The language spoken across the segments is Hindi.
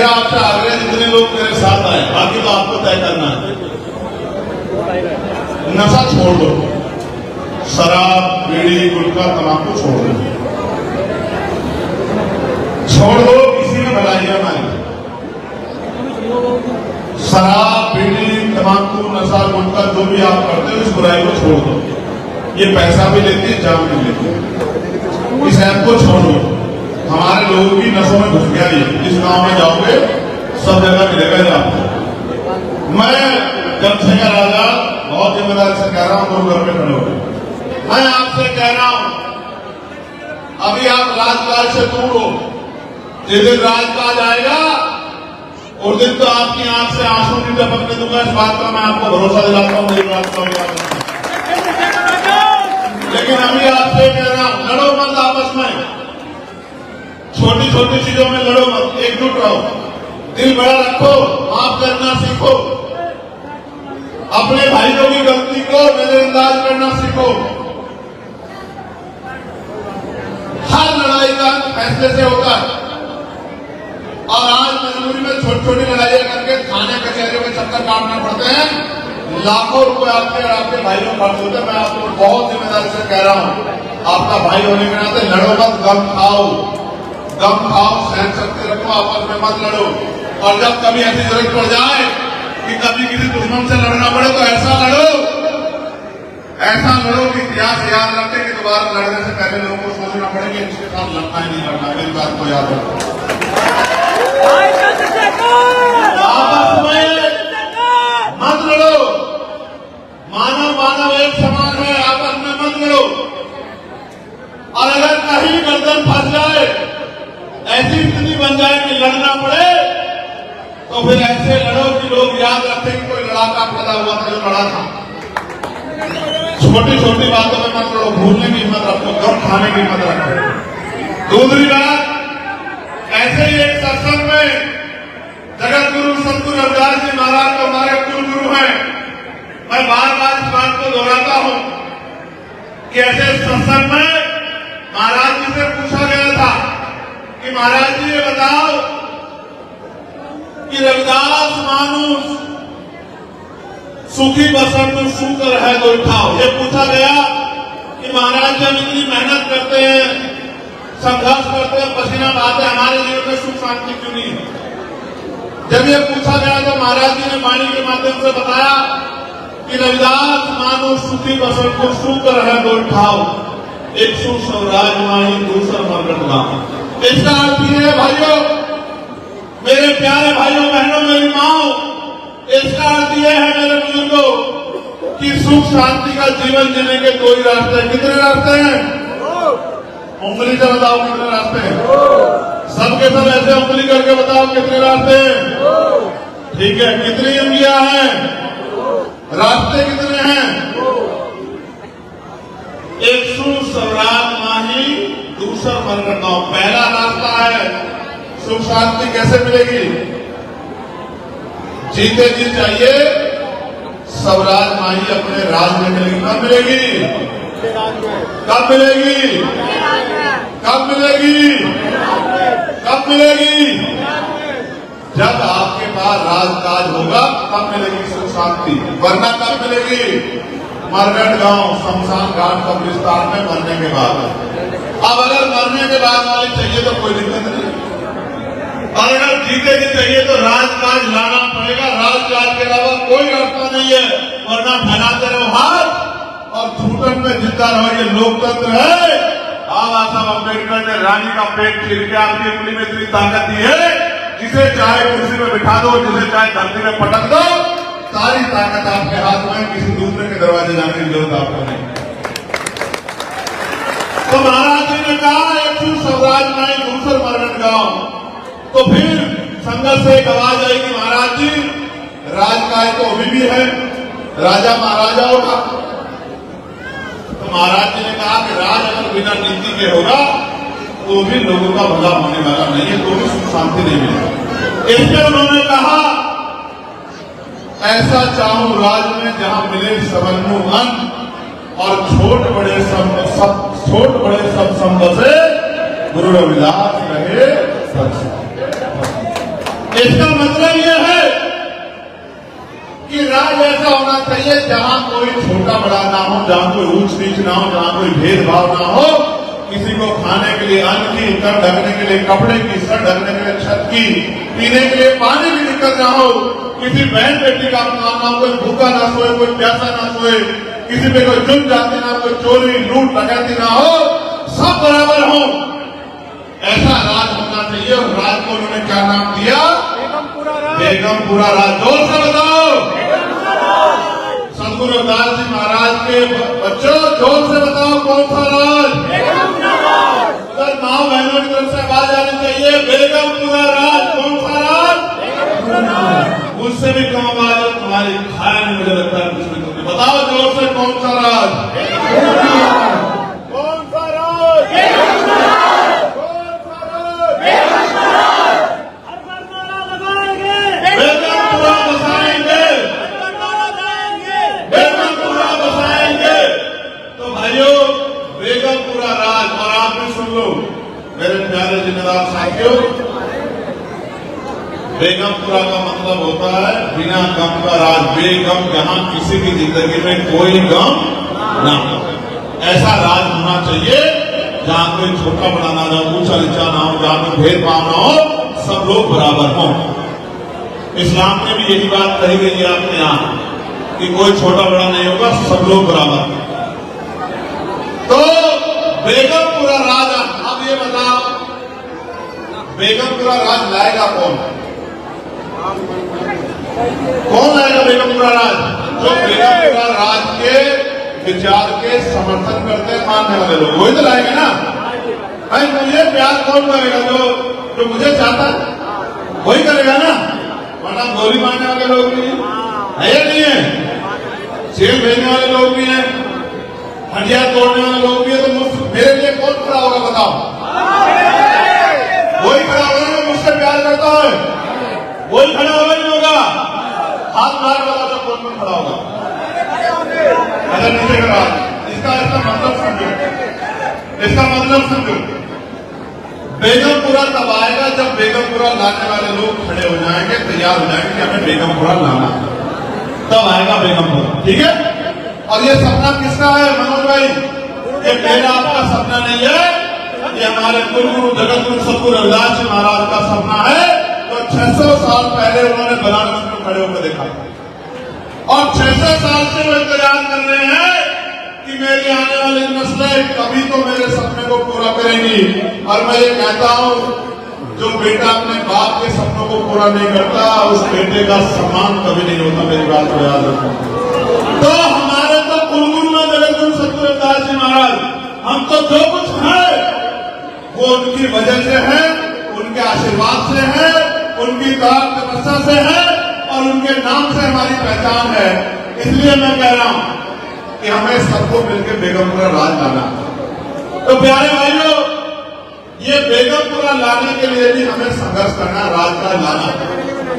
मेरा आपसे आग्रह जितने लोग मेरे साथ आए, बाकी तो आपको तय करना है। नशा छोड़ दो, शराब, बीड़ी, गुटखा, तंबाकू छोड़ दो, छोड़ दो। इसी में भलाई है हमारी। शराब, बीड़ी, तंबाकू, नशा, गुटखा जो भी आप करते हो, इस बुराई को छोड़ दो। ये पैसा भी लेती है, जान भी लेती है। इस ऐप को छोड़ दो। हमारे लोगों की नसों में घुस गया ये। इस गांव में जाओगे सब जगह मिलेगा आपको। मैं जनसंख्या राजा बहुत जिम्मेदारी से कह रहा हूं, गुरु घर में खड़े हो। मैं आपसे कह रहा हूं, अभी आप राजकाज से दूर हो। जिस दिन राजकाज आएगा उस दिन तो आपकी आंख से आंसू नहीं टपकने दूंगा। इस बात का मैं आपको भरोसा दिलाता हूं, मेरी बात का। लेकिन अभी आपसे कह रहा हूं, लड़ो मत आपस में, छोटी छोटी चीजों में लड़ो मत, एकजुट रहो, दिल बड़ा रखो, माफ करना सीखो, अपने भाइयों की गलती को नजरअंदाज करना सीखो। हर लड़ाई का फैसले से होता है, और आज मजबूरी में छोटी छोटी लड़ाइयां करके थाने कचहरियों के चक्कर काटना पड़ते हैं। लाखों रुपए आपके और आपके भाइयों खर्च होते हैं। मैं आपको बहुत जिम्मेदारी से कह रहा हूं, आपका भाई होने के नाते लड़ो मत, गम खाओ, सहन शक्ति रखो, आपस में मत लड़ो। और जब कभी ऐसी जरूरत पड़ जाए कि कभी किसी दुश्मन से लड़ना पड़े तो ऐसा लड़ो कि इतिहास याद रखे कि दोबारा लड़ने से पहले लोगों को सोचना पड़े कि इसके साथ लड़ना ही नहीं लड़ना। मेरी बात को याद रखो। आपस में मत लड़ो, मानव एक समान है, आपस में मत लड़ो। और अगर कहीं गर्दन फंस जाए, ऐसी स्थिति बन जाए कि लड़ना पड़े, तो फिर ऐसे लड़ो कि लोग याद रखें कि कोई लड़ाका पैदा हुआ था जो लड़ा था। छोटी छोटी बातों में मत लड़ो, भूलने की हिम्मत रखो, गम खाने की हिम्मत रखो। दूसरी बात, ऐसे ही एक सत्संग में जगत गुरु सतगुरु रविदास जी महाराज तो हमारे कुल गुरु हैं। मैं बार बार इस बात को दोहराता हूं कि ऐसे सत्संग में महाराज जी से पूछा गया था कि महाराज जी ये बताओ कि रविदास मानुष सुखी बसंत सुकर है तो उठाओ। ये पूछा गया कि महाराज जी हम इतनी मेहनत करते हैं, संघर्ष करते हैं, पसीना बहाते, हमारे जीवन में सुख शांति क्यों नहीं है? जब ये पूछा गया तो महाराज जी ने वाणी के माध्यम से बताया कि रविदास मानुष सुखी बसंत को सुकर है तो उठाओ, एक सु स्वराज माई दूसर मरगट गाँव। इसका अर्थ ये है भाइयों, मेरे प्यारे भाइयों बहनों, मेरी माओ, इसका अर्थ यह है मेरे बुजुर्गों कि सुख शांति का जीवन जीने के दो ही रास्ते हैं। कितने रास्ते हैं? उंगली से बताओ कितने रास्ते हैं? सबके सब ऐसे उंगली करके बताओ कितने रास्ते हैं? ठीक है, कितनी उंगलियां हैं? रास्ते कितने हैं? एक सु स्वराज माही दूसरा मरगट गाँव। पहला रास्ता है सुख शांति कैसे मिलेगी? जीते जी चाहिए स्वराज माही अपने राज में मिलेगी। कब मिलेगी? कब मिलेगी? कब मिलेगी? कब मिलेगी? जब आपके पास राजकाज होगा तब मिलेगी सुख शांति, वरना कब मिलेगी? मरगट गांव, शमशान घाट, कब्रिस्तान में मरने के बाद। अब अगर मरने के बाद वाली चाहिए तो कोई दिक्कत नहीं, और अगर जीते जी चाहिए तो राजकाज लाना पड़ेगा। राजकाज के अलावा कोई रास्ता नहीं है, वरना फैलाते रहो हाथ और झूठन में जिंदा रहो। ये लोकतंत्र है। बाबा साहब अम्बेडकर ने रानी का पेट चीर के आपकी उंगली में इतनी ताकत दी है, जिसे चाहे कुर्सी में बिठा दो, जिसे चाहे धरती में पटक दो, सारी ताकत आपके हाथ में, किसी दूसरे के दरवाजे जाने की जरूरत आपको नहीं। तो महाराज जी ने कहा एक स्वराज माई दूसर मरगट गाँव। तो फिर संघर्ष से एक आवाज आई कि महाराज जी राजकाज तो अभी भी है, राजा महाराजाओं का। तो महाराज जी ने कहा कि राज अगर बिना नीति के होगा तो भी लोगों का भला होने वाला नहीं है, तो भी सुख शांति नहीं मिलेगी। इसलिए उन्होंने कहा ऐसा चाहूं राज में जहां मिले सबन्नु अन्न, और छोट बड़े सब बसे, गुरु रविदास रहे सब। इसका मतलब यह है कि राज ऐसा होना चाहिए जहां कोई छोटा बड़ा ना हो, जहां कोई ऊंच नीच ना हो, जहां कोई भेदभाव ना हो, किसी को खाने के लिए अन्न की, सर ढकने के लिए कपड़े की, सर ढकने के लिए छत की, पीने के लिए पानी की दिक्कत ना हो, किसी बहन बेटी का अपमान ना हो, कोई भूखा ना सोए, कोई प्यासा ना सोए, किसी पे कोई जुर्म जाति ना, कोई चोरी लूट डकैती ना हो, सब बराबर हो, ऐसा राज होना चाहिए। और राज को उन्होंने क्या नाम दिया? बेगमपुरा राज। जोर से बताओ। सदगुरु रविदास जी महाराज के बच्चों जोर से बताओ कौन सा राज? अगर माँ बहनों की तरफ से आवाज आनी चाहिए, बेगमपुरा राज। कौन सा राज? मुझसे भी कम आवाज है तुम्हारी, खाया नहीं मुझे लगता है कुछ भी। तुमने बताओ जोर से कौन सा राज? कौन सा राज? बेगमपुरा राज। और आप भी सुन लो मेरे प्यारे जिम्मेदार साथियों, बेगमपुरा का मतलब होता है बिना गम का राज। बेगम, जहां किसी की जिंदगी में कोई गम ना हो, ऐसा राज होना चाहिए जहां कोई छोटा बड़ा ना हो, ऊंचा नीचा ना हो, जहां कोई भेदभाव ना हो, सब लोग बराबर हों। इस्लाम में भी यही बात कही गई है आपके यहां कि कोई छोटा बड़ा नहीं होगा, सब लोग बराबर। तो बेगमपुरा राज, अब ये बताओ बेगमपुरा राज लाएगा कौन? कौन लाएगा बेगमपुरा राज? जो बेगमपुरा राज के विचार के समर्थन करते हैं, मानने वाले लोग, वही तो लाएगा ना। भाई मुझे प्यार कौन करेगा? जो मुझे चाहता है वही करेगा ना, वरना गोली मारने वाले लोग भी है या नहीं है, जेल भेजने वाले लोग भी हैं, हथियार तोड़ने वाले लोग भी है। तो मेरे लिए कौन खड़ा होगा बताओ? वही खड़ा होगा जो मुझसे प्यार करता है, वही खड़ा होगा नहीं होगा? हाथ मार वाला तो कौन खड़ा होगा? अगर नीचे का इसका मतलब समझो, इसका मतलब समझो। बेगमपुरा तब आएगा जब बेगमपुरा लाने वाले लोग खड़े हो जाएंगे, तैयार हो जाएंगे कि हमें बेगमपुरा लाना, तब आएगा बेगमपुरा। ठीक है? और ये सपना किसका है मनोज भाई? ये मेरा आपका सपना नहीं है, ये हमारे कुलगुरु जगत गुरु सदगुरु रविदास जी महाराज का सपना है। तो 600 साल पहले उन्होंने बनारस में खड़े होकर देखा, और 600 साल से वो इंतजार कर रहे हैं कि मेरी आने वाली नस्लें कभी तो मेरे सपने को पूरा करेंगी। और मैं ये कहता हूं, जो बेटा अपने बाप के सपनों को पूरा नहीं करता, उस बेटे का सम्मान कभी नहीं होता। मेरी बात को याद रखो। तो हमारे तो कुलगुरु में जगत गुरु सदगुरु रविदास जी महाराज, हम तो जो कुछ है वो उनकी वजह से है, उनके आशीर्वाद से है, उनकी तपस्या से है, और उनके नाम से हमारी पहचान है। इसलिए मैं कह रहा हूं कि हमें सबको मिलकर बेगमपुरा राज लाना। तो प्यारे भाइयों, ये बेगमपुरा लाने के लिए भी हमें संघर्ष करना, राजकाज लाना।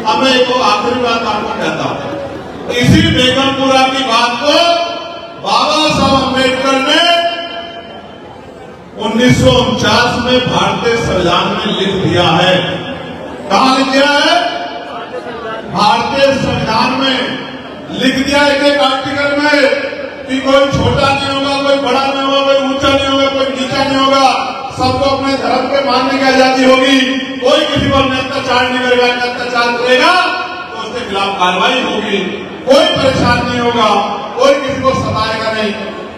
अब मैं एक आखिरी बात आपको कहता हूं, इसी बेगमपुरा की बात को बाबा साहब अम्बेडकर ने 1949 में भारतीय संविधान में लिख दिया है। कहां लिख दिया है? भारतीय संविधान में लिख दिया एक आर्टिकल में कि कोई छोटा नहीं होगा, कोई बड़ा नहीं होगा, कोई ऊंचा नहीं होगा, कोई नीचा नहीं होगा, सबको अपने धर्म के मानने की आजादी होगी। कोई किसी पर अत्याचार नहीं करेगा, अत्याचार करेगा तो उसके खिलाफ कार्रवाई होगी। कोई परेशान नहीं होगा, कोई किसी को सताएगा नहीं।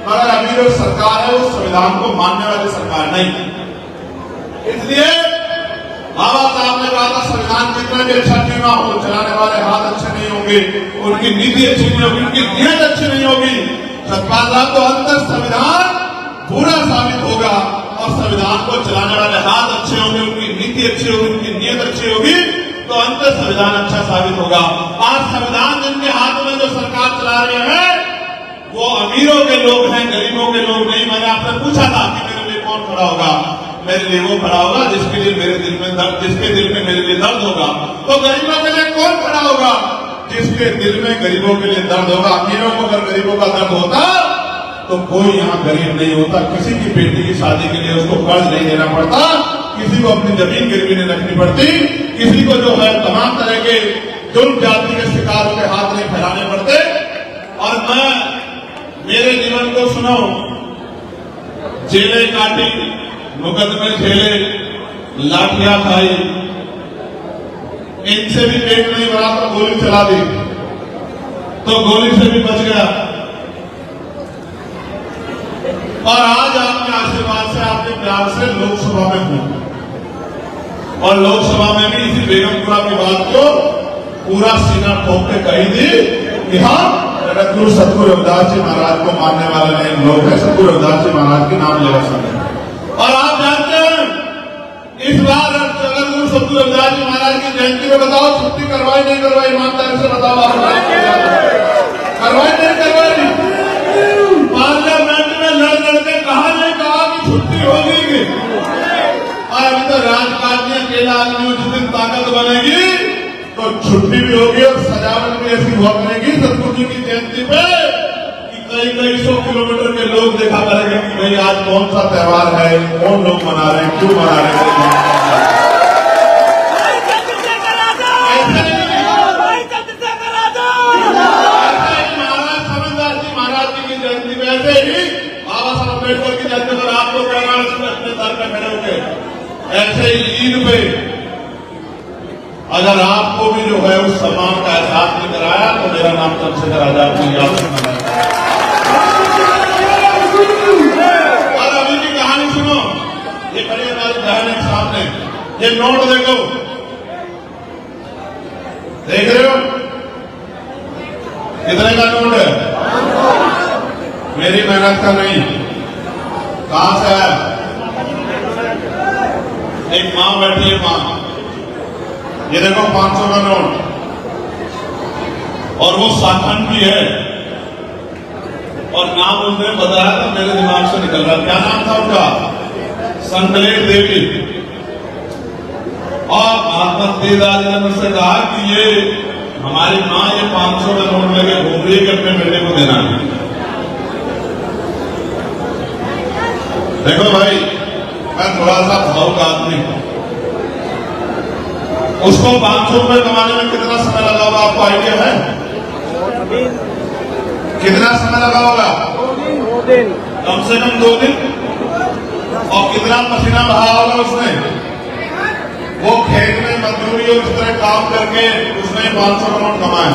मगर अभी जो सरकार है वो संविधान को मानने वाली सरकार नहीं। इसलिए बाबा साहब ने कहा था संविधान जितना भी अच्छा क्यों ना हो, चलाने वाले हाथ अच्छे नहीं होंगे, उनकी नीति अच्छी नहीं होगी, उनकी नीयत अच्छी नहीं होगी। सतपाल साहब तो अंतर संविधान बुरा साबित होगा, और संविधान को चलाने वाले हाथ अच्छे होंगे, उनकी नीति अच्छी होगी, उनकी नीयत अच्छी होगी, तो अंतर संविधान अच्छा साबित होगा। आज संविधान जिनके हाथ में जो सरकार चला रहे हैं वो अमीरों के लोग हैं, गरीबों के लोग नहीं। मैंने आपसे पूछा था कि मेरे लिए कौन खड़ा होगा? मेरे लिए वो खड़ा होगा जिसके लिए मेरे दिल में दर्द, जिसके दिल में मेरे लिए दर्द होगा। तो गरीबों के लिए कौन खड़ा होगा? जिसके दिल में गरीबों के लिए दर्द होगा। अमीरों को अगर गरीबों का दर्द होता तो कोई यहाँ गरीब नहीं होता। किसी की बेटी की शादी के लिए उसको कर्ज नहीं देना पड़ता, किसी को अपनी जमीन गिरवी नहीं रखनी पड़ती, किसी को जो है तमाम तरह के जुल्म जाति के शिकारों के हाथ नहीं फैलाने पड़ते। और मैं मेरे जीवन को सुनो, जेलें काटी, मुकदमे झेले, लाठियां खाई, इनसे भी पेट नहीं भरा तो गोली चला दी, तो गोली से भी बच गया। और आज आपके आशीर्वाद से, आपके प्यार से लोकसभा में हूं, और लोकसभा में भी इसी बेगमपुरा की बात को पूरा सीना ठोक के कही थी कि हाँ, जगतगुरु सतगुरु रविदास जी महाराज को मानने वाले नहीं लोग हैं, सतगुरु रविदास जी महाराज के नाम लेना सकते। और आप जानते हैं इस बार जगतगुरु सतगुरु रविदास जी महाराज की जयंती में बताओ छुट्टी करवाई नहीं करवाई, ईमानदारी से बताओ आप, करवाई नहीं करवाई? पार्लियामेंट में लड़ लड़के कहा नहीं कहा कि छुट्टी होगी, और अभी तो राजकाज में अकेला आदमी जिस दिन ताकत बनेगी तो छुट्टी भी होगी और सजावट भी ऐसी हुआ करेगी सतगुरु जी की जयंती पे कि कई कई 100 किलोमीटर के लोग देखा करेंगे कि भाई आज कौन सा त्योहार है, कौन लोग मना रहे हैं, क्यों मना रहे हैं। महाराज जी महाराज जी की जयंती में ऐसे ही बाबा साहब अम्बेडकर की जयंती पर आप लोग अपने दर पे खड़े होंगे, ऐसे ही ईद पे अगर आपको भी जो है उस सम्मान का एहसास नहीं कराया तो मेरा नाम चंद्रशेखर आजाद जी याद रखना। और अभी की कहानी सुनो, ये खड़ी हमारी बहन है सामने, ये नोट देखो, देख रहे हो कितने का नोट है? मेरी मेहनत का नहीं, कहां से आया? एक मां बैठी है, मां, ये देखो 500 का नोट, और वो साखंड भी है, और नाम उसने बताया तो मेरे दिमाग से निकल रहा, क्या नाम था उनका? संकलेश देवी। और महात्मा तेजदास ने मुझसे कहा कि ये हमारी माँ ये 500 का नोट लेके घूम रही है कि अपने बेटे को देना है। देखो भाई, मैं थोड़ा सा भावुक आदमी हूं, उसको 500 रुपए कमाने में कितना समय लगा होगा आपको आइडिया है? कितना समय लगा होगा? 2 दिन, कम से कम 2 दिन। और कितना पसीना बहा होगा उसने? वो खेत में मजदूरी और इस तरह काम करके उसने 500 नोट कमाए।